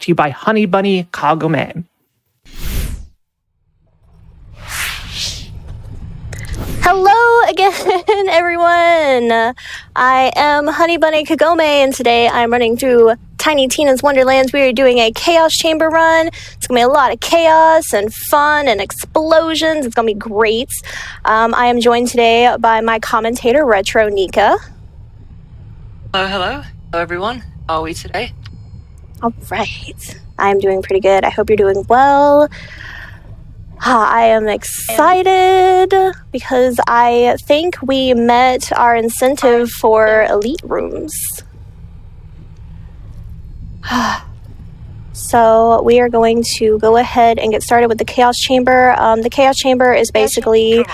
to you by HunnyBunnyKagome. Hello again, everyone! I am HunnyBunnyKagome, and today I'm running through Tiny Tina's Wonderlands. We are doing a Chaos Chamber run. It's going to be a lot of chaos and fun and explosions. It's going to be great. I am joined today by my commentator, retronika. Hello, everyone. How are we today? All right. I am doing pretty good. I hope you're doing well. I am excited because I think we met our incentive for elite rooms. So we are going to go ahead and get started with the Chaos Chamber. The Chaos Chamber is basically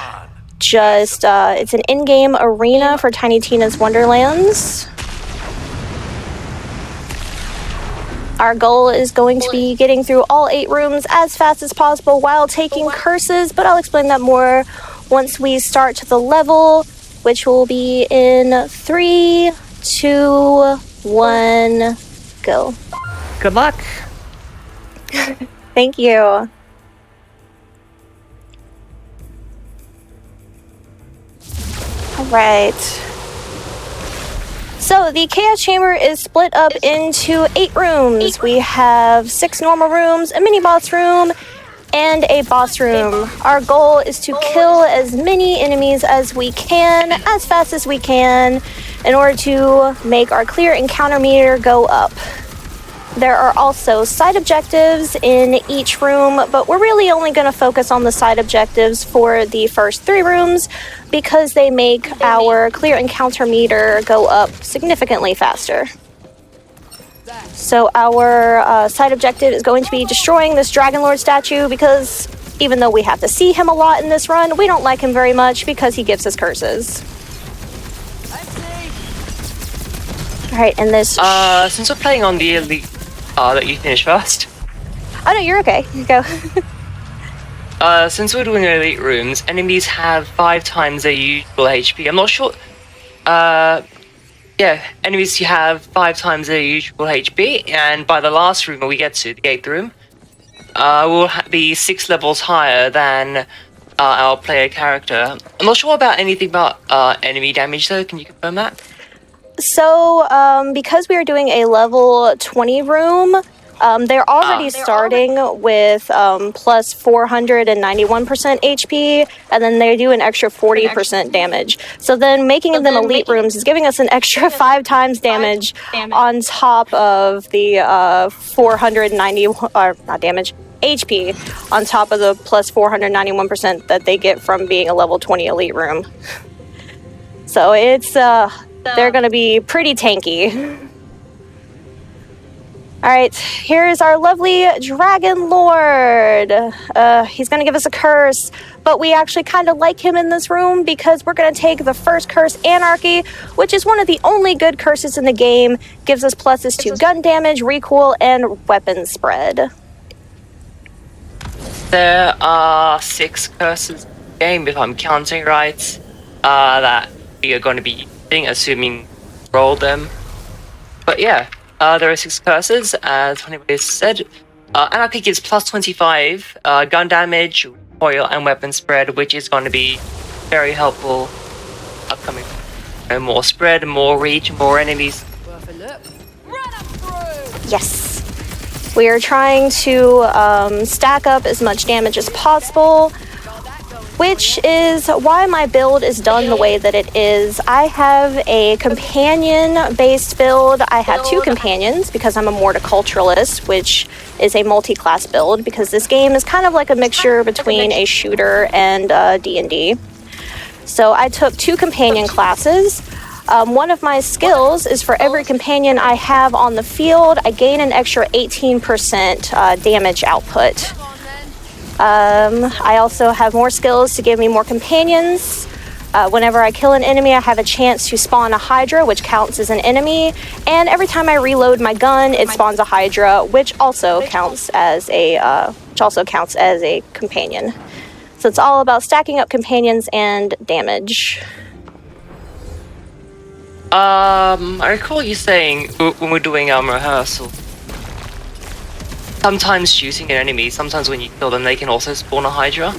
just, it's an in-game arena for Tiny Tina's Wonderlands. Our goal is going to be getting through all 8 rooms as fast as possible while taking curses, but I'll explain that more once we start the level, which will be in 3, 2, 1, go. Good luck. Thank you. All right. So the Chaos Chamber is split up into 8 rooms. We have 6 normal rooms, a mini boss room, and a boss room. Our goal is to kill as many enemies as we can, as fast as we can, in order to make our clear encounter meter go up. There are also side objectives in each room, but we're really only going to focus on the side objectives for the first 3 rooms because they make our clear encounter meter go up significantly faster. So our side objective is going to be destroying this Dragon Lord statue because even though we have to see him a lot in this run, we don't like him very much because he gives us curses. Alright, and this... Since we're playing on the elite... let you finish first. Oh no, you're okay. You go. Since we're doing elite rooms, enemies have 5 times their usual HP. I'm not sure... enemies have 5 times their usual HP, and by the last room we get to, the 8th room, we'll be 6 levels higher than our player character. I'm not sure about anything about enemy damage though, can you confirm that? So, because we are doing a level 20 room, they're already starting with plus 491% HP, and then they do an extra 40% damage. So then making them elite rooms is giving us an extra 5 times damage on top of the HP, on top of the plus 491% that they get from being a level 20 elite room. So it's, they're going to be pretty tanky. Alright, here's our lovely Dragon Lord. He's going to give us a curse, but we actually kind of like him in this room because we're going to take the first curse, Anarchy, which is one of the only good curses in the game. Gives us pluses to gun damage, recoil, and weapon spread. There are 6 curses in the game, if I'm counting right, that we are going to be using, assuming roll them. But yeah. There are 6 curses, as HunnyBunny said. Anarchy gives plus 25 gun damage, recoil, and weapon spread, which is going to be very helpful upcoming. More spread, more reach, more enemies. Yes. We are trying to stack up as much damage as possible, which is why my build is done the way that it is. I have a companion-based build. I have 2 companions because I'm a morticulturalist, which is a multi-class build because this game is kind of like a mixture between a shooter and D&D. So I took 2 companion classes. One of my skills is for every companion I have on the field, I gain an extra 18% damage output. I also have more skills to give me more companions. Whenever I kill an enemy, I have a chance to spawn a Hydra, which counts as an enemy. And every time I reload my gun, it spawns a Hydra, which also counts as a companion. So it's all about stacking up companions and damage. I recall you saying when we're doing rehearsal sometimes shooting an enemy, sometimes when you kill them, they can also spawn a Hydra,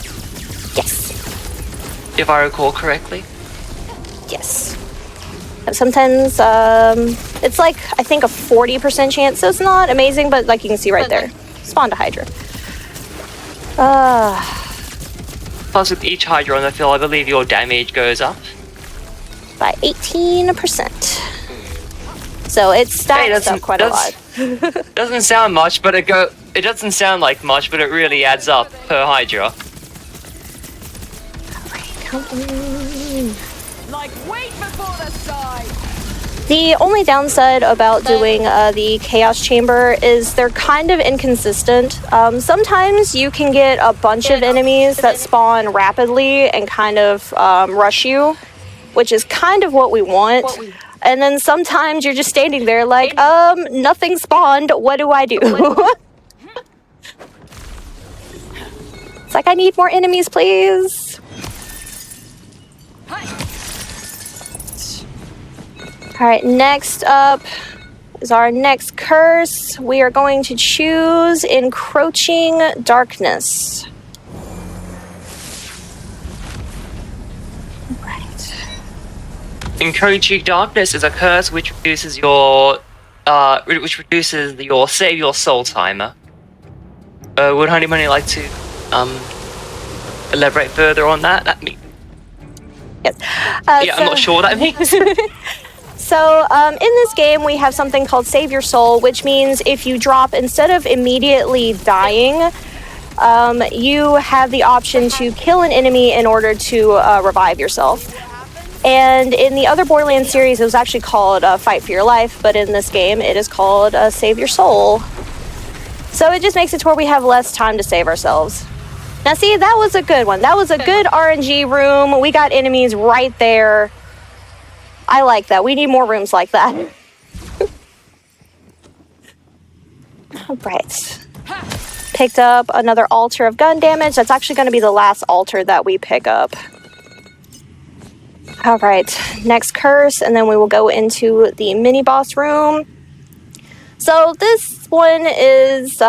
Yes. if I recall correctly. Yes. Sometimes it's like I think a 40% chance, so it's not amazing, but like you can see right there, spawned a Hydra. Plus, with each Hydra on the field, I believe your damage goes up. By 18%. So it stacks up quite a lot. Doesn't sound much, but it doesn't sound like much, but it really adds up per Hydra. Come on. Like wait before the side. The only downside about doing the Chaos Chamber is they're kind of inconsistent. Sometimes you can get a bunch of enemies that spawn rapidly and kind of rush you, which is kind of what we want. And then sometimes you're just standing there like, nothing spawned, what do I do? It's like, I need more enemies, please. All right, next up is our next curse. We are going to choose Encroaching Darkness. Right. Encroaching Darkness is a curse which reduces your save your soul timer. Would HunnyBunny like to elaborate further on that? Yes. I'm not sure what that means. So in this game, we have something called Save Your Soul, which means if you drop, instead of immediately dying, you have the option to kill an enemy in order to revive yourself. And in the other Borderlands series, it was actually called Fight for Your Life, but in this game, it is called Save Your Soul. So it just makes it to where we have less time to save ourselves. Now see, that was a good one. That was a good RNG room. We got enemies right there. I like that. We need more rooms like that. All right. Picked up another altar of gun damage. That's actually going to be the last altar that we pick up. All right. Next curse, and then we will go into the mini boss room. So this one is...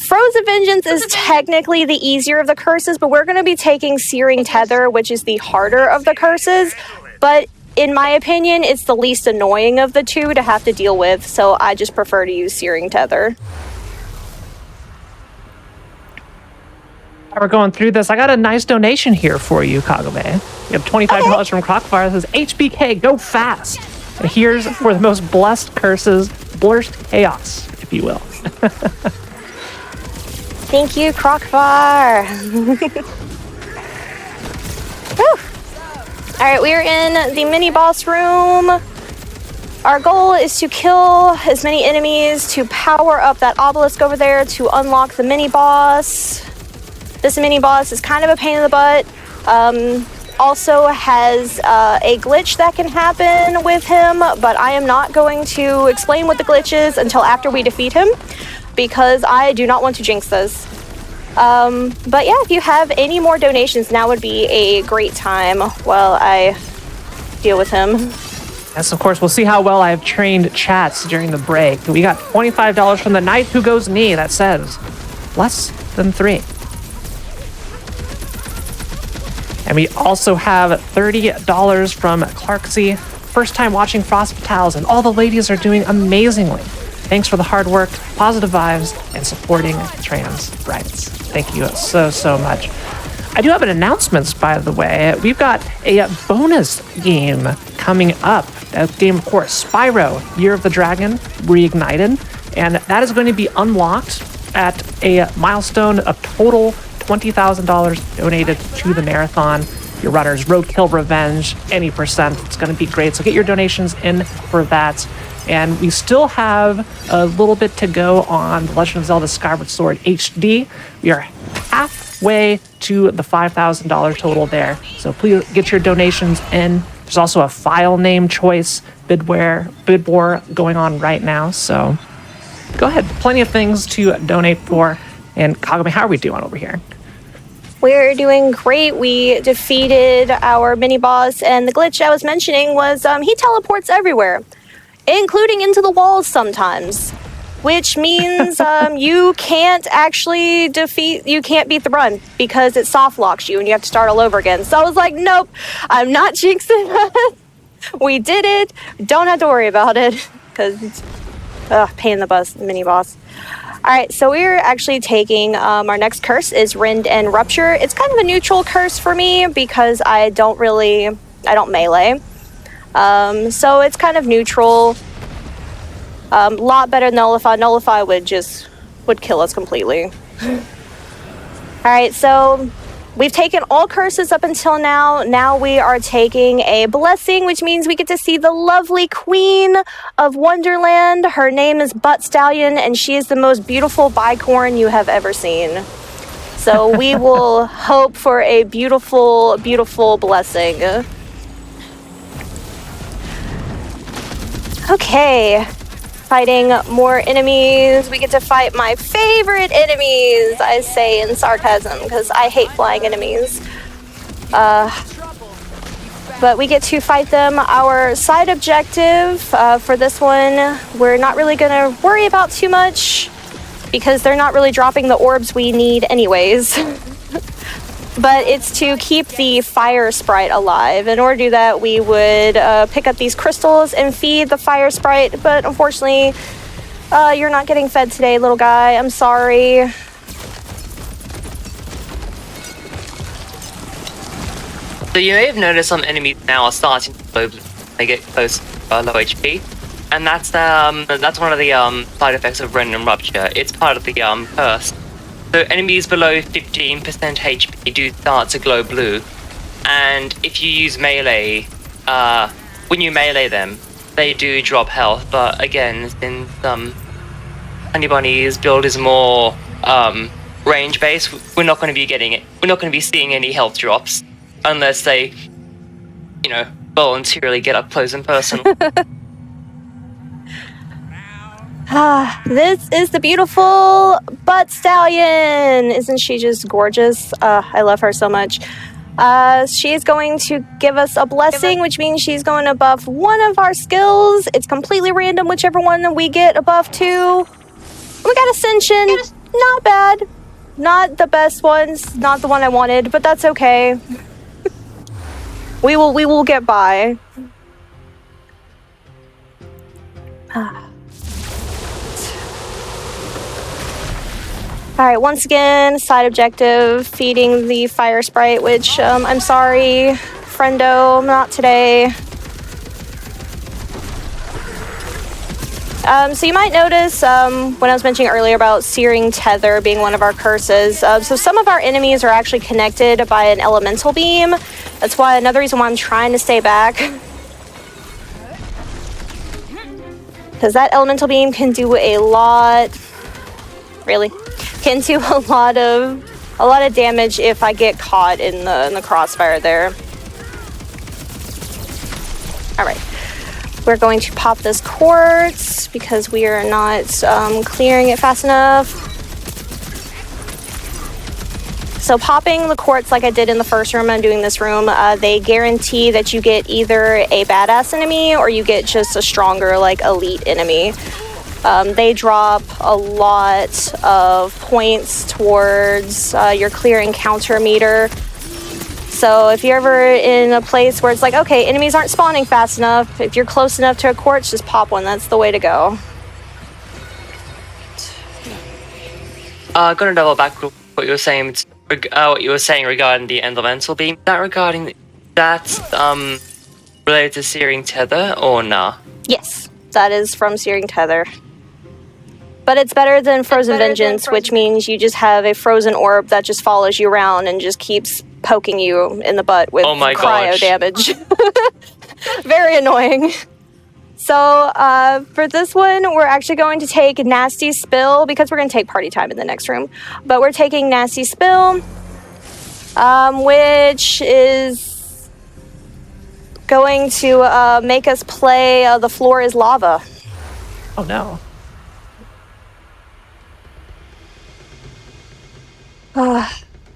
Frozen Vengeance is technically the easier of the curses, but we're going to be taking Searing Tether, which is the harder of the curses. But in my opinion, it's the least annoying of the two to have to deal with, so I just prefer to use Searing Tether. While we're going through this, I got a nice donation here for you, Kagome. You have $25 from Crockfire that says, HBK, go fast. And here's for the most blessed curses, blessed chaos, if you will. Thank you, Crockfire. Alright, we are in the mini boss room. Our goal is to kill as many enemies to power up that obelisk over there to unlock the mini boss. This mini boss is kind of a pain in the butt. Also has a glitch that can happen with him, but I am not going to explain what the glitch is until after we defeat him, because I do not want to jinx this. But yeah, if you have any more donations, now would be a great time while I deal with him. Yes, of course, we'll see how well I've trained chats during the break. We got $25 from the Knight Who Goes Knee that says, less than 3. And we also have $30 from Clarksy. First time watching Frost Fatales, and all the ladies are doing amazingly. Thanks for the hard work, positive vibes, and supporting trans rights. Thank you so much. I do have an announcement, by the way. We've got a bonus game coming up. That game, of course, Spyro, Year of the Dragon, Reignited. And that is going to be unlocked at a milestone of total $20,000 donated to the marathon. Your runners, Roadkill Revenge, any percent. It's going to be great. So get your donations in for that. And we still have a little bit to go on The Legend of Zelda Skyward Sword HD. We are halfway to the $5,000 total there. So please get your donations in. There's also a file name choice bid war going on right now. So go ahead. Plenty of things to donate for. And Kagome, how are we doing over here? We're doing great. We defeated our mini boss, and the glitch I was mentioning was he teleports everywhere, including into the walls sometimes. which means you can't actually you can't beat the run because it soft locks you and you have to start all over again. So I was like, nope, I'm not jinxing us. We did it. Don't have to worry about it because it's pain in the bus, mini boss. All right, so we're actually taking our next curse is Rend and Rupture. It's kind of a neutral curse for me because I don't melee. So it's kind of neutral. A lot better than Nullify. Nullify would kill us completely. Alright, so we've taken all curses up until now. Now we are taking a blessing, which means we get to see the lovely queen of Wonderland. Her name is Butt Stallion, and she is the most beautiful bicorn you have ever seen. So we will hope for a beautiful, beautiful blessing. Okay. Fighting more enemies. We get to fight my favorite enemies, I say in sarcasm, because I hate flying enemies. But we get to fight them. Our side objective for this one, we're not really going to worry about too much, because they're not really dropping the orbs we need anyways. But it's to keep the fire sprite alive. In order to do that, we would pick up these crystals and feed the fire sprite. But unfortunately, you're not getting fed today, little guy. I'm sorry. So you may have noticed some enemies now are starting to glow blue. They get close to low HP. And that's one of the side effects of Rend and Rupture. It's part of the curse. So enemies below 15% HP do start to glow blue, and if you use melee, when you melee them, they do drop health. But again, since HunnyBunny's build is more range based, we're not going to be getting it. We're not going to be seeing any health drops unless they, voluntarily get up close and personal. This is the beautiful Butt Stallion. Isn't she just gorgeous? I love her so much. She's going to give us a blessing, which means she's going to buff one of our skills. It's completely random, whichever one we get a buff to. We got Ascension. Not bad. Not the best ones. Not the one I wanted, but that's okay. We will get by. Alright, once again, side objective, feeding the fire sprite, which, I'm sorry, friendo, not today. So you might notice, when I was mentioning earlier about Searing Tether being one of our curses, so some of our enemies are actually connected by an elemental beam. That's why another reason why I'm trying to stay back. Because that elemental beam can do a lot... Really? Can do a lot of damage if I get caught in the crossfire there. All right, we're going to pop this quartz because we are not clearing it fast enough. So popping the quartz like I did in the first room, I'm doing this room, they guarantee that you get either a badass enemy or you get just a stronger, like, elite enemy. They drop a lot of points towards your clear encounter meter. So if you're ever in a place where it's like, okay, enemies aren't spawning fast enough, if you're close enough to a quartz, just pop one. That's the way to go. Gonna double back what you were saying. What you were saying regarding the elemental beam. That's related to Searing Tether or nah? Yes, that is from Searing Tether. But it's better than Frozen Vengeance, which means you just have a frozen orb that just follows you around and just keeps poking you in the butt with cryo damage. Very annoying. So for this one, we're actually going to take Nasty Spill, because we're going to take Party Time in the next room. But we're taking Nasty Spill, which is going to make us play The Floor is Lava. Oh no.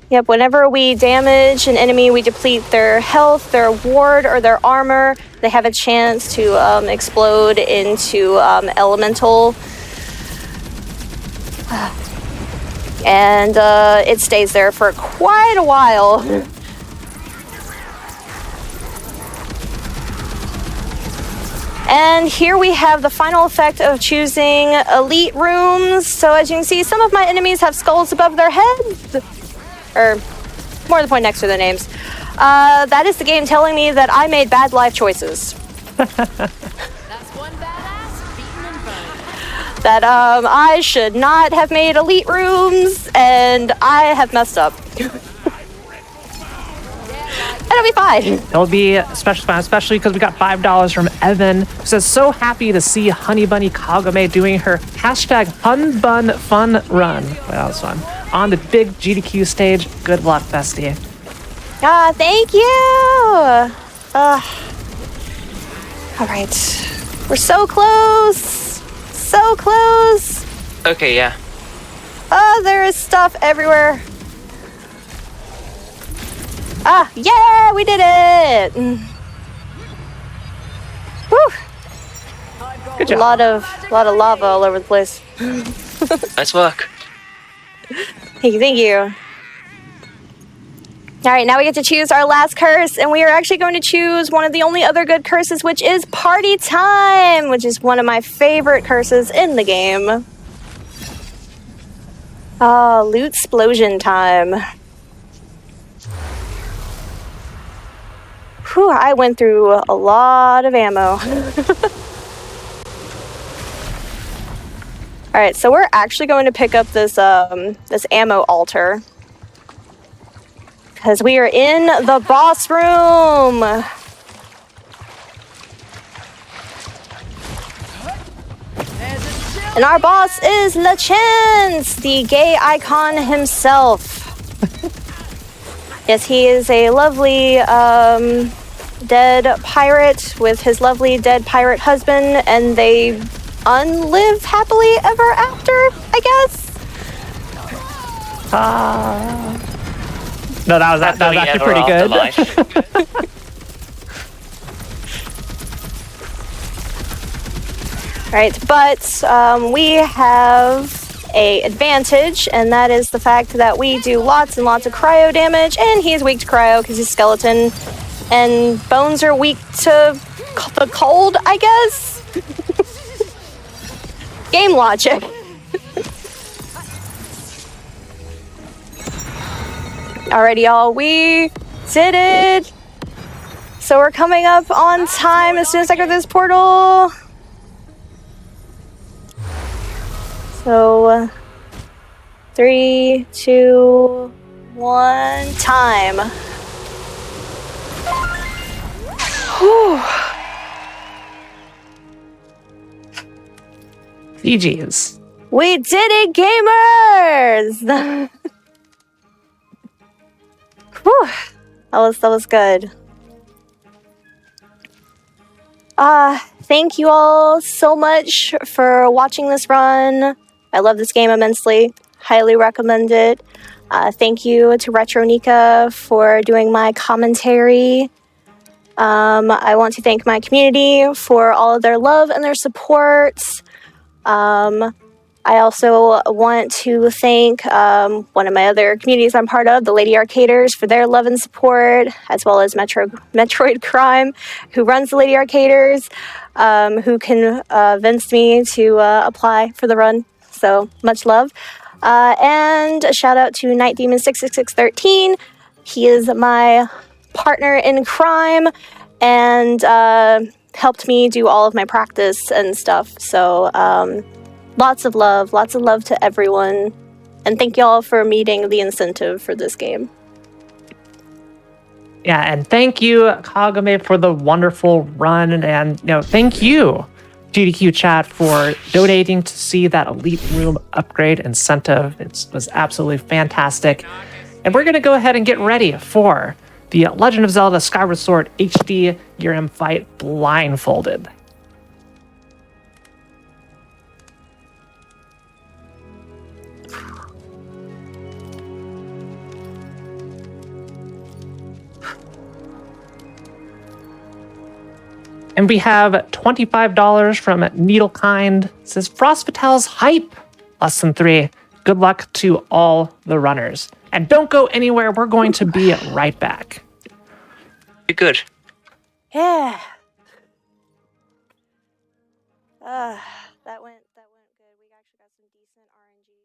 Yep, whenever we damage an enemy, we deplete their health, their ward, or their armor. They have a chance to explode into elemental And it stays there for quite a while. And here we have the final effect of choosing elite rooms. So as you can see, some of my enemies have skulls above their heads. Or more to the point, next to their names. That is the game telling me that I made bad life choices. That's one badass beaten and burned. That I should not have made elite rooms, and I have messed up. It'll be fine. It'll be especially fun, especially because we got $5 from Evan, who says, so happy to see HunnyBunnyKagome doing her hashtag HunBunFun run. Well, that was fun. On the big GDQ stage. Good luck, bestie. Thank you. All right. We're so close. So close. Okay, yeah. There is stuff everywhere. Yeah, we did it. Whew. Good A job. lot of lava all over the place. Nice work. Thank you. All right, now we get to choose our last curse, and we are actually going to choose one of the only other good curses, which is Party Time, which is one of my favorite curses in the game. Loot Explosion Time. Whew, I went through a lot of ammo. All right, so we're actually going to pick up this this ammo altar because we are in the boss room. And our boss is Lachance, the gay icon himself. Yes, he is a lovely dead pirate with his lovely dead pirate husband, and they unlive happily ever after, I guess. No, that was actually pretty good. Right, but we have a advantage, and that is the fact that we do lots and lots of cryo damage, and he's weak to cryo because he's skeleton, and bones are weak to the cold, I guess. Game logic. Alrighty, y'all, we did it. So we're coming up on time as soon as I go to this portal. So, 3, 2, 1, time. Whew. GG's. We did it, gamers! Whew. That was good. Thank you all so much for watching this run. I love this game immensely. Highly recommend it. Thank you to Retronika for doing my commentary. I want to thank my community for all of their love and their support. I also want to thank one of my other communities I'm part of, the Lady Arcaders, for their love and support, as well as Metroid Crime, who runs the Lady Arcaders, who convinced me to apply for the run. So much love. And a shout out to Night Demon 66613. He is my partner in crime and helped me do all of my practice and stuff. So lots of love to everyone. And thank y'all for meeting the incentive for this game. Yeah, and thank you, Kagome, for the wonderful run. And thank you, GDQ chat, for donating to see that Elite Room upgrade incentive. It was absolutely fantastic. And we're going to go ahead and get ready for the Legend of Zelda Skyward Sword HD Gear M fight blindfolded. And we have $25 from Needlekind. It says Frost Vitel's hype. Less than 3. good luck to all the runners. And don't go anywhere. We're going to be right back. Be good. Yeah. That went good. We actually got some decent RNG.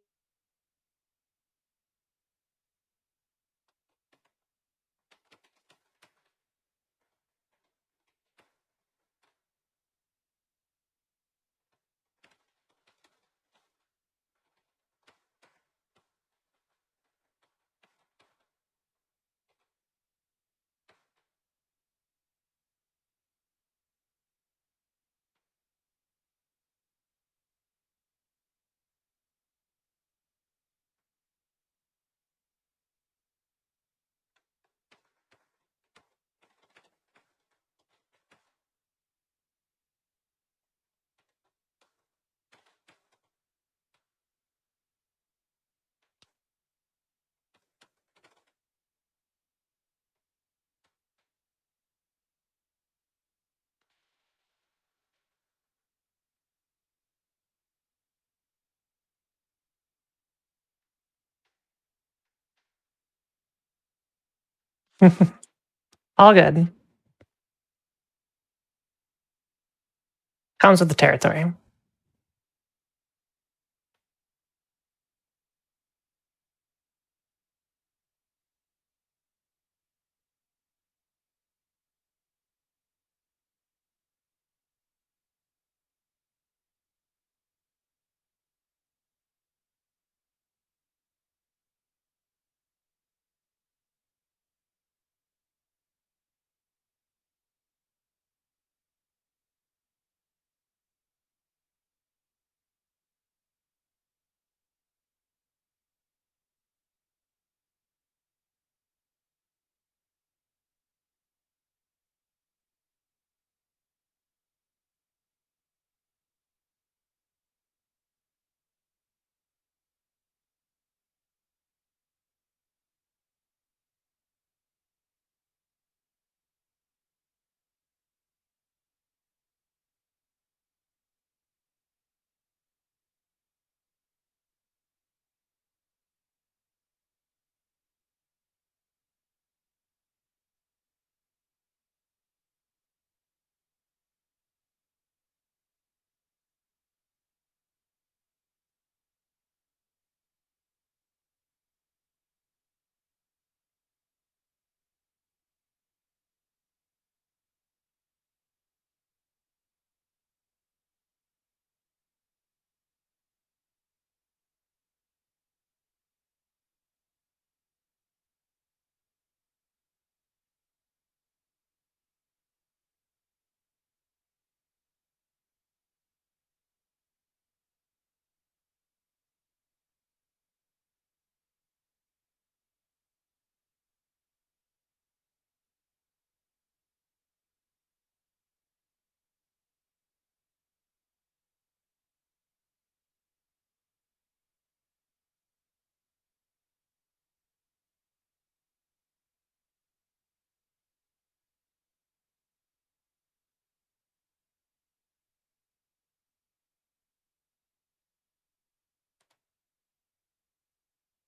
All good. Comes with the territory.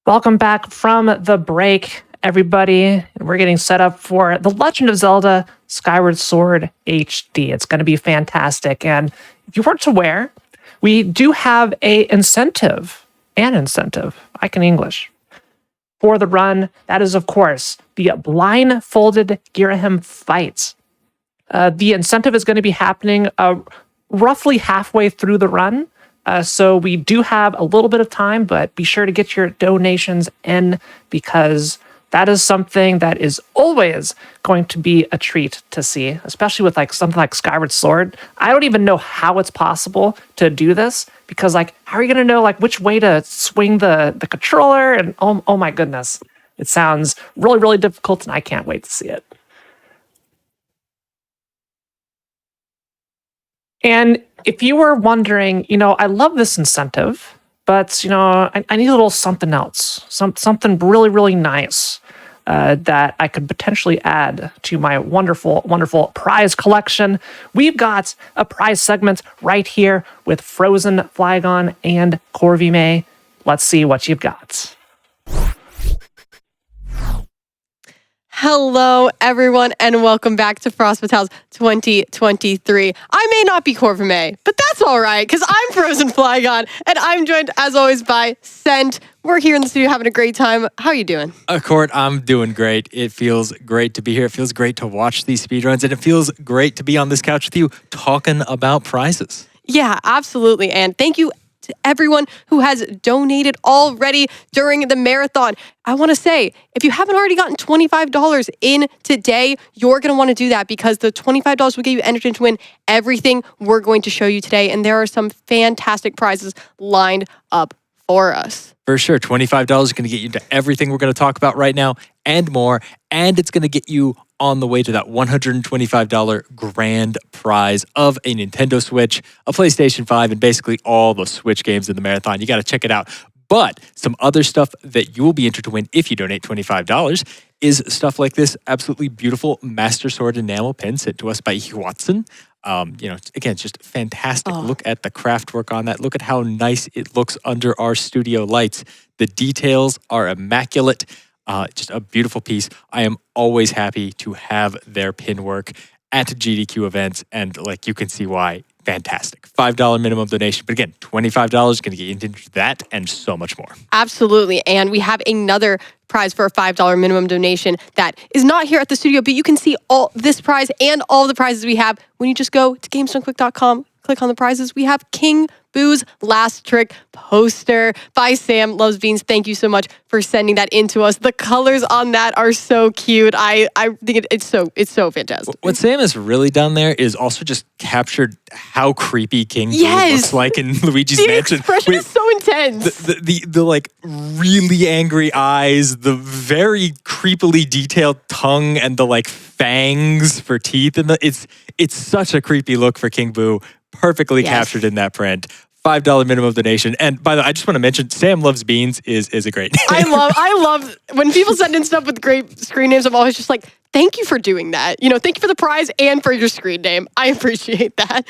Welcome back from the break, everybody. We're getting set up for The Legend of Zelda Skyward Sword HD. It's going to be fantastic. And if you weren't aware, we do have an incentive, I can English, for the run. That is, of course, the blindfolded Girahim fights. The incentive is going to be happening roughly halfway through the run. So we do have a little bit of time, but be sure to get your donations in because that is something that is always going to be a treat to see, especially with like something like Skyward Sword. I don't even know how it's possible to do this because like, how are you going to know like which way to swing the controller? And oh my goodness, it sounds really, really difficult and I can't wait to see it. And if you were wondering, I love this incentive, but, I need a little something else, something really, really nice that I could potentially add to my wonderful, wonderful prize collection. We've got a prize segment right here with Frozen, Flygon, and Corvée May. Let's see what you've got. Hello, everyone, and welcome back to Frost Fatales 2023. I may not be Corvame, but that's all right, because I'm Frozen Flygon, and I'm joined, as always, by Scent. We're here in the studio having a great time. How are you doing? Court, I'm doing great. It feels great to be here. It feels great to watch these speedruns, and it feels great to be on this couch with you talking about prizes. Yeah, absolutely, and thank you to everyone who has donated already during the marathon. I want to say, if you haven't already gotten $25 in today, you're going to want to do that because the $25 will get you entered to win everything we're going to show you today. And there are some fantastic prizes lined up for us. For sure, $25 is going to get you into everything we're going to talk about right now and more. And it's going to get you on the way to that $125 grand prize of a Nintendo Switch, a PlayStation 5, and basically all the Switch games in the marathon. You got to check it out. But some other stuff that you will be entered to win if you donate $25 is stuff like this absolutely beautiful Master Sword enamel pin sent to us by Watson. Again, it's just fantastic. Oh. Look at the craft work on that. Look at how nice it looks under our studio lights. The details are immaculate. Just a beautiful piece. I am always happy to have their pin work at GDQ events, and like you can see why. Fantastic. $5 minimum donation. But again, $25 is going to get you into that and so much more. Absolutely. And we have another prize for a $5 minimum donation that is not here at the studio, but you can see all this prize and all the prizes we have when you just go to GamesDoneQuick.com, click on the prizes. We have King Boo's Last Trick poster by Sam Loves Beans. Thank you so much for sending that in to us. The colors on that are so cute. I think it's so fantastic. What Sam has really done there is also just captured how creepy King Boo Yes. looks like in Luigi's The Mansion. expression is so intense. The like really angry eyes, the very creepily detailed tongue, and the like fangs for teeth, and it's such a creepy look for King Boo. Perfectly captured in that print. $5 minimum donation. And by the way, I just want to mention Sam Loves Beans is a great name. I love when people send in stuff with great screen names. I'm always just like, thank you for doing that. Thank you for the prize and for your screen name. I appreciate that.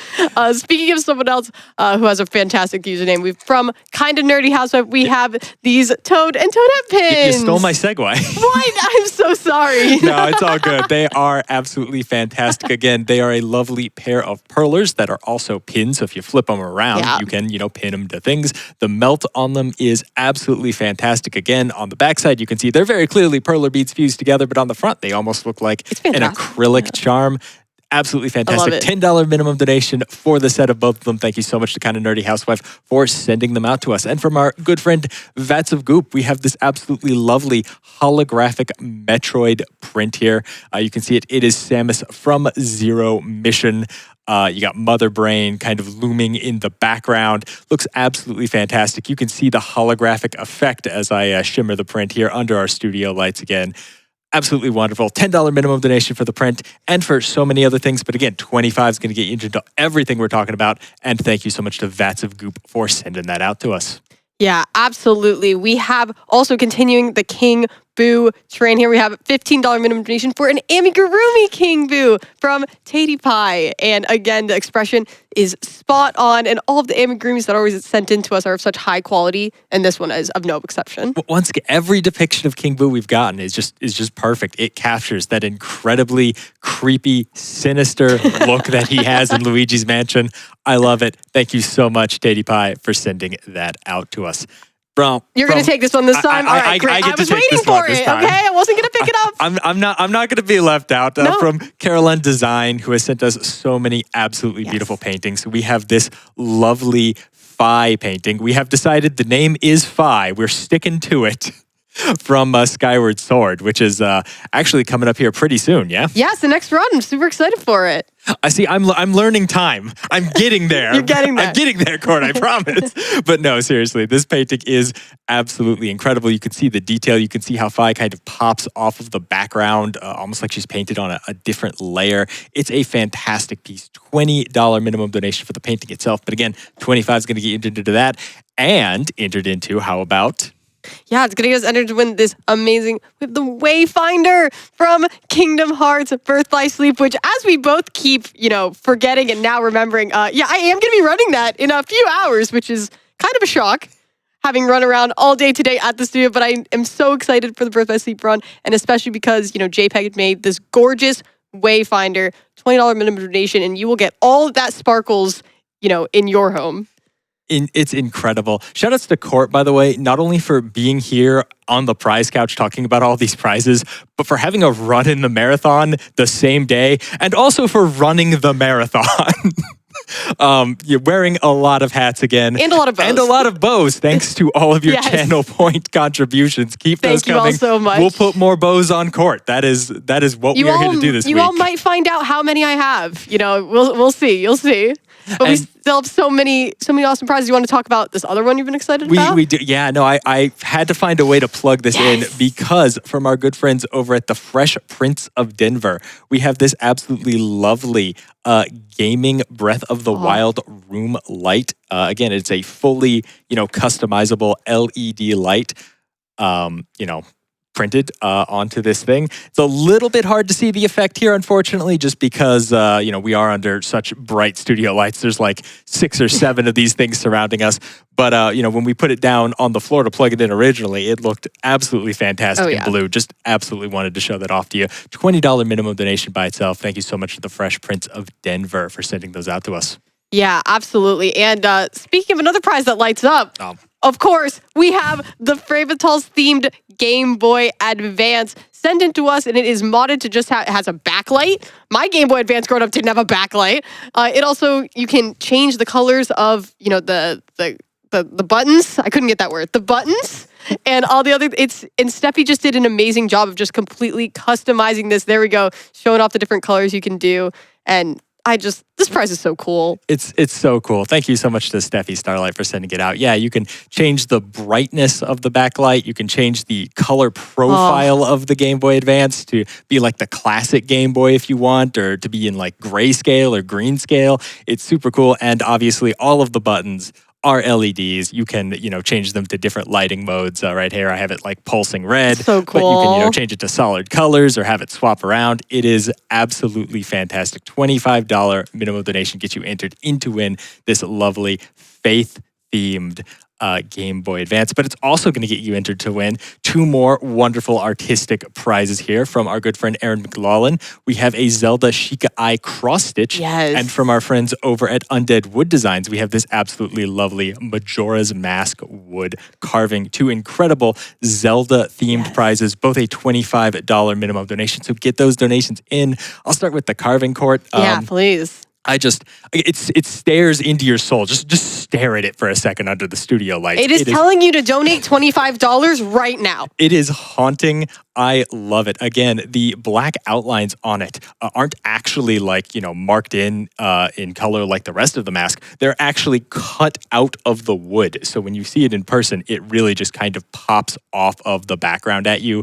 Speaking of someone else who has a fantastic username, we've from Kinda Nerdy Housewife, we have these Toad and Toadette pins. You stole my segue. What? I'm so sorry. No, it's all good. They are absolutely fantastic. Again, they are a lovely pair of pearlers that are also pins. So if you flip them around, you can, pin them to things. The melt on them is absolutely fantastic. Again, on the backside, you can see they're very clearly perler beads fused together, but on the front, they almost look like an acrylic charm. Absolutely fantastic. $10 minimum donation for the set of both of them. Thank you so much to Kinda Nerdy Housewife for sending them out to us. And from our good friend Vats of Goop, we have this absolutely lovely holographic Metroid print here. You can see it. It is Samus from Zero Mission. You got Mother Brain kind of looming in the background. Looks absolutely fantastic. You can see the holographic effect as I shimmer the print here under our studio lights again. Absolutely wonderful. $10 minimum donation for the print and for so many other things. But again, $25 is going to get you into everything we're talking about. And thank you so much to Vats of Goop for sending that out to us. Yeah, absolutely. We have also continuing the King Boo train here. We have a $15 minimum donation for an amigurumi King Boo from Tatey Pie. And again, the expression is spot on. And all of the amigurumis that are always sent in to us are of such high quality. And this one is of no exception. Once again, every depiction of King Boo we've gotten is just perfect. It captures that incredibly creepy, sinister look that he has in Luigi's Mansion. I love it. Thank you so much, Tatey Pie, for sending that out to us. Bro, you're going to take this one this time? All right, great. I was waiting for it, okay? I wasn't going to pick it up. I'm not going to be left out. From Caroline Design, who has sent us so many absolutely beautiful paintings. We have this lovely Phi painting. We have decided the name is Phi. We're sticking to it. From Skyward Sword, which is actually coming up here pretty soon, yeah? Yes, the next run. I'm super excited for it. I see. I'm learning time. I'm getting there. You're getting there. I'm getting there, Court, I promise. But no, seriously, this painting is absolutely incredible. You can see the detail. You can see how Phi kind of pops off of the background, almost like she's painted on a different layer. It's a fantastic piece. $20 minimum donation for the painting itself. But again, $25 is going to get you into that. And entered into, how about... Yeah, it's going to get us entered to win this amazing, we have the Wayfinder from Kingdom Hearts Birth by Sleep, which as we both keep, forgetting and now remembering, I am going to be running that in a few hours, which is kind of a shock. having run around all day today at the studio, but I am so excited for the Birth by Sleep run, and especially because, JPEG had made this gorgeous Wayfinder, $20 minimum donation, and you will get all of that sparkles, in your home. It's incredible. Shout outs to Court, by the way, not only for being here on the prize couch talking about all these prizes, but for having a run in the marathon the same day, and also for running the marathon. You're wearing a lot of hats again. And a lot of bows. And a lot of bows, thanks to all of your channel point contributions. Keep those coming. Thank you all so much. We'll put more bows on Court. That is what we are here to do this week. You all might find out how many I have. We'll see. You'll see. But we still have so many awesome prizes. You want to talk about this other one you've been excited about? We do. Yeah, no, I had to find a way to plug this in because from our good friends over at the Fresh Prince of Denver, we have this absolutely lovely gaming Breath of the Wild room light. Again, it's a fully, customizable LED light, printed onto this thing. It's a little bit hard to see the effect here, unfortunately, just because, we are under such bright studio lights. There's like 6 or 7 of these things surrounding us. But, when we put it down on the floor to plug it in originally, it looked absolutely fantastic in blue. Just absolutely wanted to show that off to you. $20 minimum donation by itself. Thank you so much to the Fresh Prince of Denver for sending those out to us. Yeah, absolutely. And speaking of another prize that lights up, of course, we have the Fravital's themed Game Boy Advance sent in to us, and it is modded to just it has a backlight. My Game Boy Advance growing up didn't have a backlight. It also, you can change the colors of, the buttons. I couldn't get that word. The buttons. And all the other, and Steffi just did an amazing job of just completely customizing this. There we go, showing off the different colors you can do. And this prize is so cool. It's so cool. Thank you so much to Steffi Starlight for sending it out. Yeah, you can change the brightness of the backlight. You can change the color profile of the Game Boy Advance to be like the classic Game Boy if you want, or to be in like grayscale or green scale. It's super cool. And obviously all of the buttons are LEDs. You can, change them to different lighting modes. Right here, I have it like pulsing red. So cool. But you can, change it to solid colors or have it swap around. It is absolutely fantastic. $25 minimum donation gets you entered in to win this lovely faith-themed Game Boy Advance, but it's also going to get you entered to win 2 more wonderful artistic prizes here from our good friend Aaron McLaughlin. We have a Zelda Sheikah Eye cross stitch, and from our friends over at Undead Wood Designs, we have this absolutely lovely Majora's Mask wood carving. 2 incredible Zelda themed prizes, both a $25 minimum donation. So get those donations in. I'll start with the carving court. Yeah, please. It stares into your soul. Just stare at it for a second under the studio lights. It is telling you to donate $25 right now. It is haunting. I love it. Again, the black outlines on it aren't actually marked in color like the rest of the mask. They're actually cut out of the wood. So when you see it in person, it really just kind of pops off of the background at you.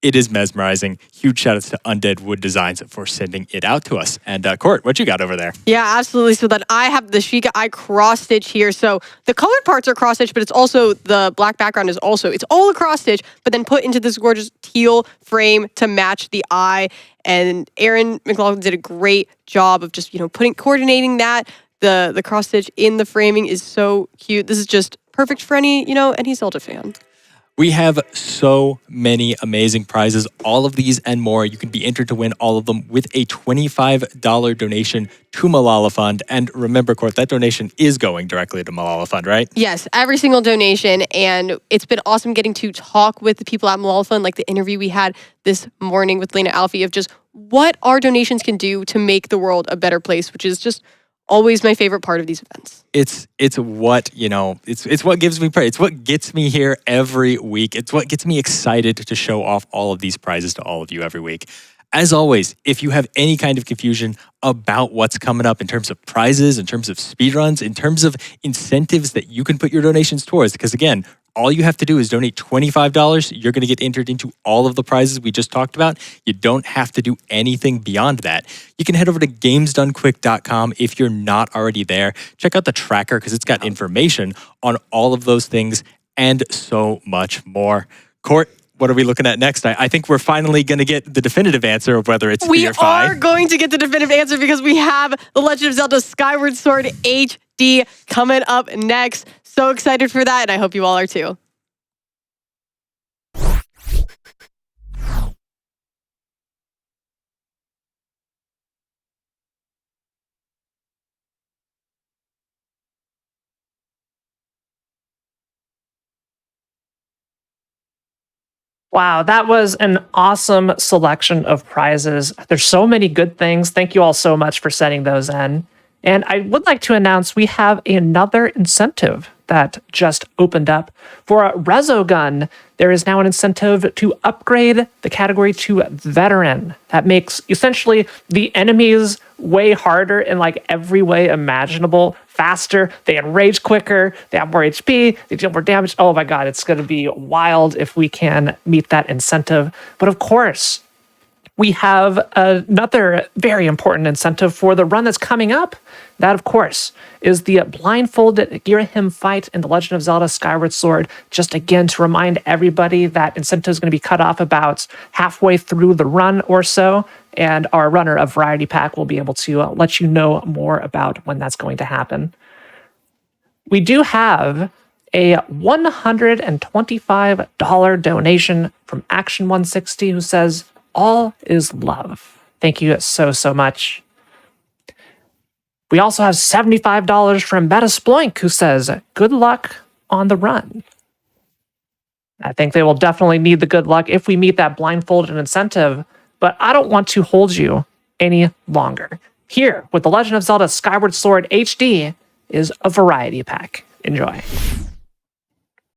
It is mesmerizing. Huge shout outs to Undead Wood Designs for sending it out to us. And Court, what you got over there? Yeah, absolutely. So then I have the Sheikah Eye cross stitch here. So the colored parts are cross stitch, but it's also the black background is also, it's all a cross stitch, but then put into this gorgeous teal frame to match the eye. And Aaron McLaughlin did a great job of just, coordinating that. The cross stitch in the framing is so cute. This is just perfect for any Zelda fan. We have so many amazing prizes, all of these and more. You can be entered to win all of them with a $25 donation to Malala Fund. And remember, Court, that donation is going directly to Malala Fund, right? Yes, every single donation. And it's been awesome getting to talk with the people at Malala Fund, like the interview we had this morning with Lena Alfie of just what our donations can do to make the world a better place, which is just always my favorite part of these events. It's what, it's what gives me pride. It's what gets me here every week. It's what gets me excited to show off all of these prizes to all of you every week. As always, if you have any kind of confusion about what's coming up in terms of prizes, in terms of speedruns, in terms of incentives that you can put your donations towards, because again, all you have to do is donate $25. You're going to get entered into all of the prizes we just talked about. You don't have to do anything beyond that. You can head over to gamesdonequick.com if you're not already there. Check out the tracker because it's got information on all of those things and so much more. Court, what are we looking at next? I think we're finally going to get the definitive answer of whether it's 3 or 5. We are going to get the definitive answer because we have The Legend of Zelda Skyward Sword HD coming up next. So excited for that, and I hope you all are too. Wow, that was an awesome selection of prizes. There's so many good things. Thank you all so much for setting those in. And I would like to announce we have another incentive that just opened up. For a Resogun, there is now an incentive to upgrade the category to Veteran. That makes essentially the enemies way harder in like every way imaginable, faster, they enrage quicker, they have more HP, they deal more damage. Oh my god, it's going to be wild if we can meet that incentive. But of course, we have another very important incentive for the run that's coming up. That, of course, is the blindfolded Girahim fight in The Legend of Zelda Skyward Sword. Just again to remind everybody that incentive is going to be cut off about halfway through the run or so, and our runner of Variety Pack will be able to let you know more about when that's going to happen. We do have a $125 donation from Action 160 who says, "All is love." Thank you so much. We also have $75 from Metasploink who says, "Good luck on the run." I think they will definitely need the good luck if we meet that blindfolded incentive, but I don't want to hold you any longer. Here, with The Legend of Zelda Skyward Sword HD, is a Variety Pack. Enjoy.